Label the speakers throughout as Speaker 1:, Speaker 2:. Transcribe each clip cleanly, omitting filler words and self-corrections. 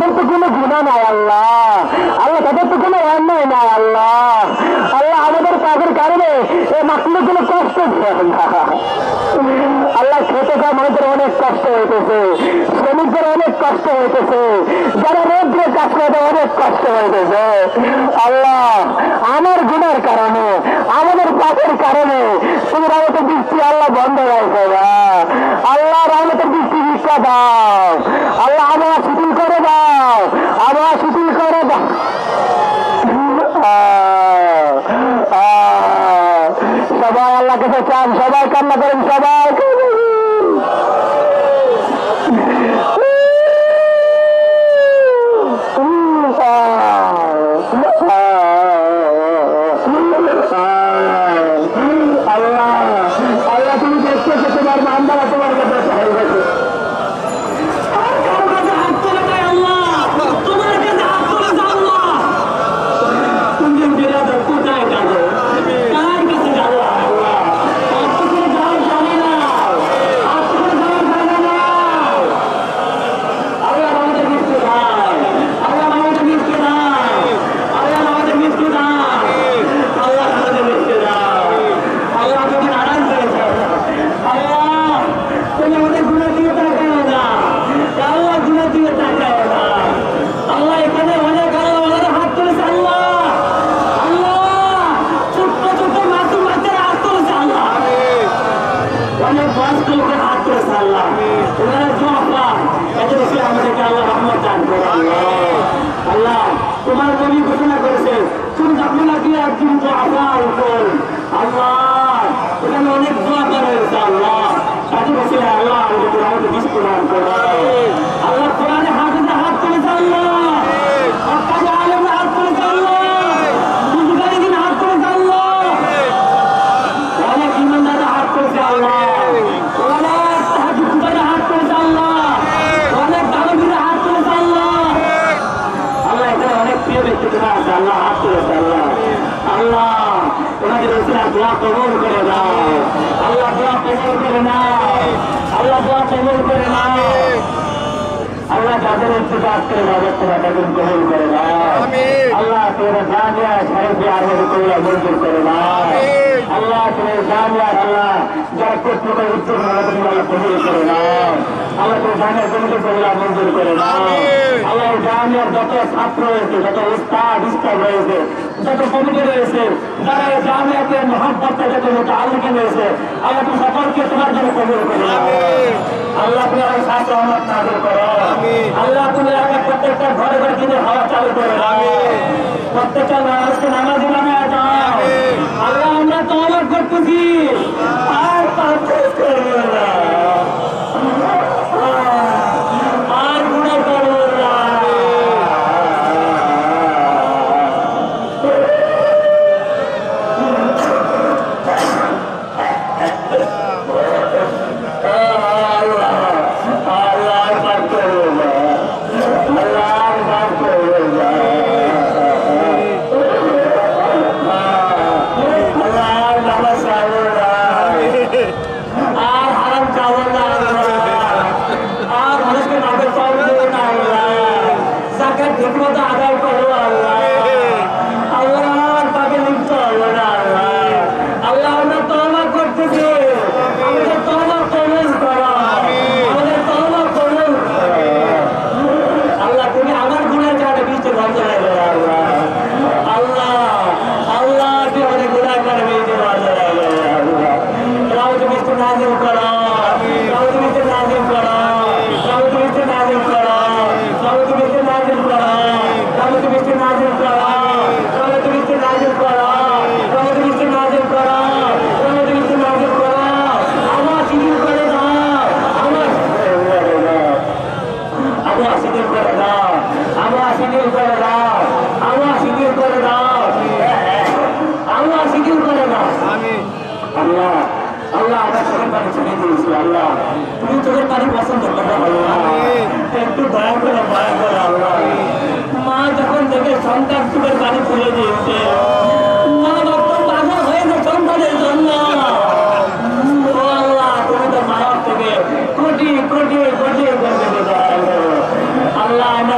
Speaker 1: তাদের তো কোনো গুনাহ নাই আল্লাহ, আল্লাহ তাদের তো কোনো অন্যায় নাই আল্লাহ। আল্লাহ আমাদের পাপের কারণে এই মাকলুকগুলো কষ্ট দেয় না আল্লাহ। খেতে খাওয়া মানুষের অনেক কষ্ট হইতেছে, শ্রমিকদের অনেক কষ্ট হইতেছে, যারা রোদ্রে কাজ করে অনেক কষ্ট হইতেছে আল্লাহ। আমার গুনার কারণে, আমাদের পাপের কারণে তুমি রহমতের বৃষ্টি আল্লাহ বন্ধ রাখো না আল্লাহ। রহমতের বৃষ্টি ভিক্ষা দাও আল্লাহ, আবহাওয়া শিথিল করে দাও, আবহাওয়া শিথিল করে দাও। সবাই আল্লাহ কাছে চান, সবাই কান্না করেন, সবাই আল্লাহ তুমি দেখতেছো তোমার বান্দারা তোমার কাছে চাই গেছে। তোমার নবী ঘোষণা করেছে তুমি যখন দিয়ে কিন্তু আবার আল্লাহ এখানে অনেক দোয়া করা হয়েছে আল্লাহ সাথে বসে আল্লাহ আমাদের বিশ প্রদান করো আল্লাহ। কোরআনে হাফিজে হাত তুলেছে আল্লাহ, হকাজে আলেমে হাত তুলেছে আল্লাহ, বুজুর্গানে দিন হাত তুলেছে আল্লাহ, অনেক ইমানদারে হাত তুলেছে আল্লাহ, অনেক তাহাজ্জুদে হাত তুলেছে আল্লাহ, অনেক দানবীরে হাত তুলেছে আল্লাহ। আল্লাহ এখানে অনেক প্রিয় ব্যক্তি তোমার আছে আল্লাহ, হাত তুলেছে আল্লাহ। আল্লাহ ওনাদের দোয়া কবুল করে দাও আল্লাহ, দোয়া কবুল করে নাও আল্লাহ, দোয়া কবুল করে নাও আল্লাহ। যাদের ইন্তজার করে ব্যবস্থা কবুল করে দাও আল্লাহ। তোরা জানিয়া সাহেবকে আরো কইলা মঞ্জুর করে দাও আল্লাহ। তোরা জানিয়া আল্লাহ যারা কর্তৃপক্ষ উচ্চ আল্লাহ কবুল করে দাও আল্লাহ। তোরা জানিয়া কমিটি কইলা মঞ্জুর করে দাও আল্লাহ। জানিয়ার যত ছাত্র রয়েছে, যত উস্তাদ রয়েছে, যত কমিটি রয়েছে, যারা জামিয়াতে মহাব্বত যত মুতাআল্লিকিন রয়েছে আল্লাহ তুমি সকলকে তোমার জন্য কবুল করে দাও আল্লাহ। তুমি আমার সাথে রহমত নাযিল করো আল্লাহ। তুমি আগে প্রত্যেকটা ঘরে ঘরে দিনের হাওয়া চালু করে দাও, প্রত্যেকটা মানুষকে নামাজি বানায় দাও আল্লাহ। আমরা তওবা করতেছি আর পাপ করবো না, আর গুনাহ করবো না।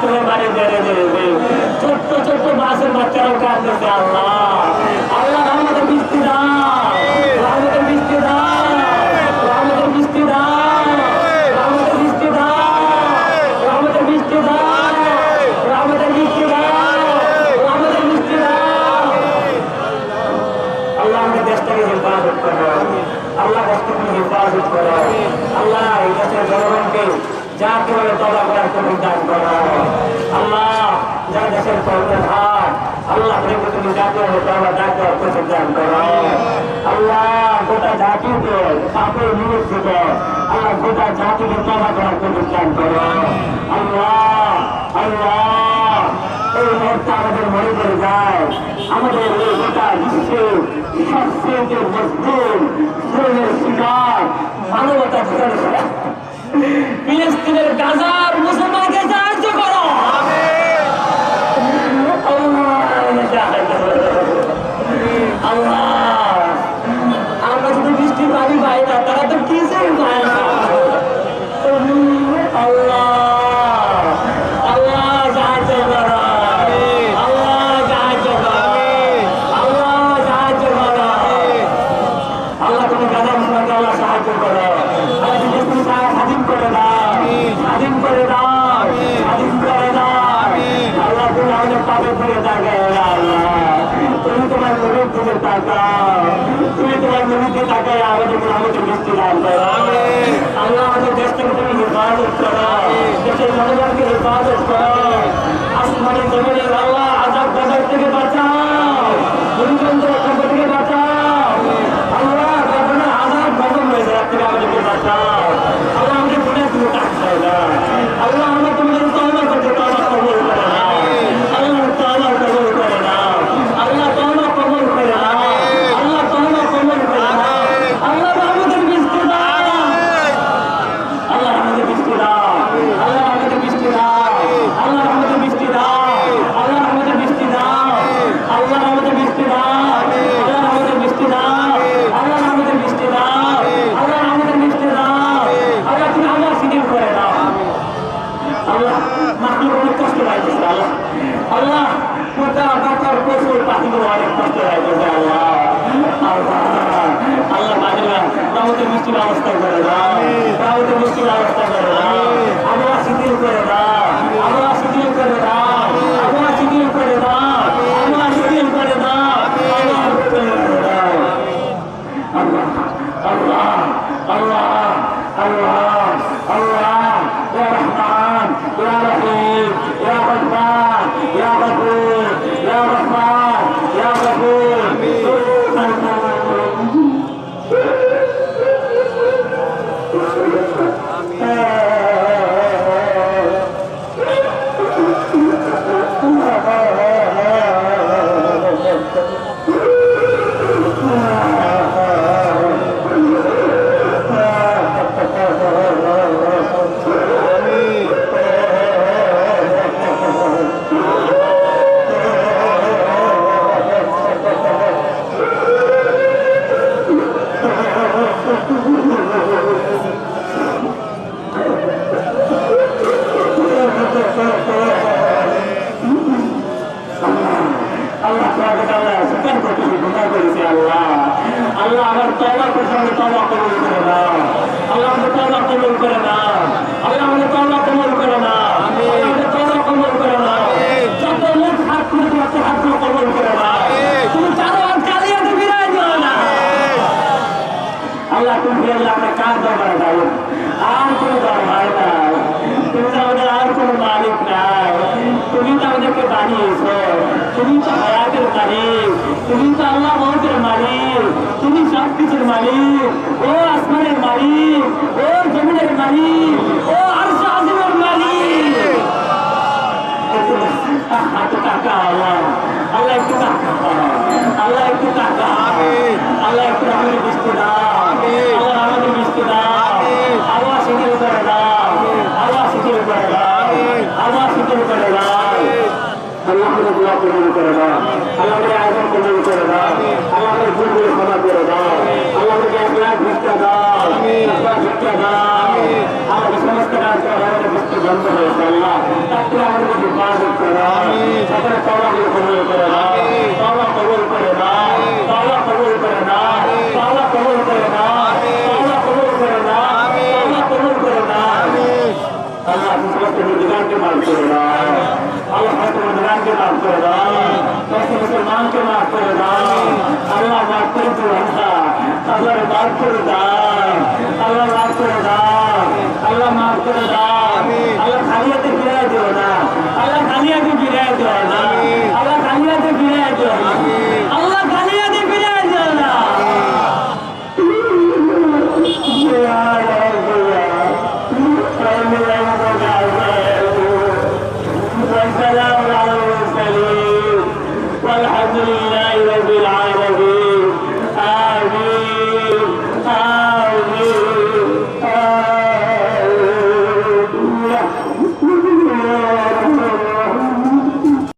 Speaker 1: করে বাড়ি বেড়ে দেবে, ছোট্ট ছোট্ট মাছের বাচ্চারাও কাঁদতেছে আল্লাহ। আল্লাহ আমাদের বৃষ্টি দাও, আমাদের বৃষ্টি দাও, আমাদের বৃষ্টি দাও, আমাদের বৃষ্টি দাও, আমাদের বৃষ্টি দাও, আমাদের বৃষ্টি দাও, আমাদের বৃষ্টি দাও। আল্লাহ আমাদের দেশটাকে হেফাজত করো, আল্লাহ দেশটাকে হেফাজত করো, আল্লাহ এই দেশের জনগণকে যাকে বলে তওবা করার তৌফিক দান করো। আল্লাহ যারা দেশের কর্ণধার, আল্লাহ তুমি যাকে বলে তওবা করার তৌফিক দান করো। আল্লাহ গোটা জাতিকে পাপের নিরোধ থেকে আল্লাহ গোটা জাতিকে তওবা করার তৌফিক দান করো। আল্লাহ আল্লাহ এই মুহূর্তে আমাদের মনে করে যায় আমাদের এই গোটা বিশ্বের সবচেয়ে মজবুত শ্রমের শিকার মানবতা ফিলিস্তিনের গাজার মুসলমানকে সাহায্য করো। আল্লাহ আমরা যদি বৃষ্টির পানি পাই না, তারা তো কিছুই পায় না। আল্লাহ আল্লাহ সাহায্য করো, আল্লাহ সাহায্য করো, আল্লাহ সাহায্য করো। আল্লাহ তুমি গাজার মুসলমানকে আল্লাহ সাহায্য করো, স্বাধীন করে দাও, স্বাধীন করে দাও, স্বাধীন করে দাও। আল্লাহ তুমি আমাদের পাপে ফিরে থাকে, আল্লাহ তুমি তোমার নবীর দিকে তাকাও, তুমি তোমার নবীকে তাকায় আমাদের বৃষ্টি দান করো। আল্লাহ আমাদের দেশটাকে তুমি হেফাজত করো, দেশের জনগণকে হেফাজত করো। আসমানের জমিনের আল্লাহ আযাব গজব থেকে বাঁচাও, ভূমিকম্পের খবর থেকে বাঁচাও। আল্লাহ গজবের আযাব গজব হয়েছে, তার থেকে আমাদেরকে বাঁচাও। আল্লাহ আমাদের গুনাহ তুমি তাকাও না, আল্লাহ আমরা তোমাদের তওবা করতে তওবা কবুল করে নাও, আল্লাহ তওবা কবুল করে নাও, আল্লাহ তওবা কবুল করে নাও, আল্লাহ তওবা কবুল করে নাও। আল্লাহ আমাদের বৃষ্টি দাও, আল্লাহ আমাদের বৃষ্টি দাও, আল্লাহ আমাদের বৃষ্টি দাও, আল্লাহ আমাদের বৃষ্টি দাও, আল্লাহ আমাদের বৃষ্টি দাও, আল্লাহ আমাদের বৃষ্টি দাও, আল্লাহ আমাদের বৃষ্টি দাও, আল্লাহ আমাদের বৃষ্টি দাও, আল্লাহ আমাদের বৃষ্টি দাও। আল্লাহ তুমি আল্লাহ সিডিল করে দাও। আল্লাহ মাটির অনেক কষ্ট লাগতেছে, আল্লাহ আল্লাহ পোকা পাতার প্রচুর পাখিগুলো অনেক কষ্ট লাগতেছে, আল্লাহ আল্লাহ আল্লাহ বাজিরা আমাদের বৃষ্টির ব্যবস্থা করে দাও, আমাদের বৃষ্টির ব্যবস্থা করে দাও, আল্লাহ শিথিল করে দাও, আল্লাহ শিথিল করে দাও, আল্লাহ শিথিল করে দাও, আল্লাহ শিথিল করে দাও, আল্লাহ করে দাও। আল্লাহ আল্লাহ আল্লাহ আল্লাহ আল্লাহ ইয়া রহমান ইয়া রহিম ইয়া গফফার ইয়া গফুর ইয়া রহমান ইয়া গফুর। আল্লাহ আমার তওবা করতে তওবা কবুল করে নাও, আল্লাহ আমাদের তওবা কবুল করে নাও, আল্লাহ আমাদের তওবা কবুল করে নাও, আল্লাহ আমাদের তওবা কবুল করে নাও। যত লোক হাত তুলে তোমাকে হাত কবুল করে নাও, তুমি চারো হাত চালিয়ে তো বিরাজ দিও না। আল্লাহ তুমি ফিরে আমরা কার দরবারে যাই, আর কোনো দরবার নাই, তুমি তো আমাদের আর কোনো মালিক নাই, তুমি তো আমাদেরকে বানিয়েছো, তুমি তো হায়াতের মালিক, তুমি তো আল্লাহ মৌতের মালিক, তুমি সব কিছুর মালিক, ও আসমানের মালিক, ও জমিনের মালিক, ও আরশ আজিমের মালিক। একটু টাকা আল্লাহ, আল্লাহ একটু টাকা, আল্লাহ একটু টাকা, আল্লাহ একটু আমাদের বৃষ্টি দাও, আল্লাহ আমাদের বৃষ্টি দাও, আল্লাহ শিথিল করে দাও, আল্লাহ শিথিল করে দাও, আল্লাহ শিথিল করে দাও। আল্লাহ আমাদের দোয়া কবুল করে দাও, আল্লাহ আমাদের আয়োজন কবুল করে দাও, আল্লাহ আমাদের ভুলগুলো ক্ষমা করে দাও, আল্লাহ আমাদেরকে 1 লাখ ভিক্ষা দাও, 1 লাখ ভিক্ষা দাও। আমাদের সমস্ত কাজ করে আমাদের বৃষ্টি বন্ধ হয়েছে, আল্লাহ তার থেকে আমাদের হেফাজত করো, সকলে তওবাগুলো কবুল করে নাও, তওবা কবুল করে নাও, তওবা কবুল করে নাও, তওবা কবুল করে নাও, তওবা কবুল করে নাও, তওবা কবুল করে নাও। আল্লাহ সমস্ত মুসলমানকে মাফ করে দাও, আল্লাহ সমস্ত মুসলমানকে মাফ করে দাও, সমস্ত মুসলমানকে মাফ করে দাও। আল্লাহ মাফ করে দিও, আল্লাহ মাফ করে দাও, আল্লাহ মাফ করে দাও, আল্লাহ মাফ করে দাও।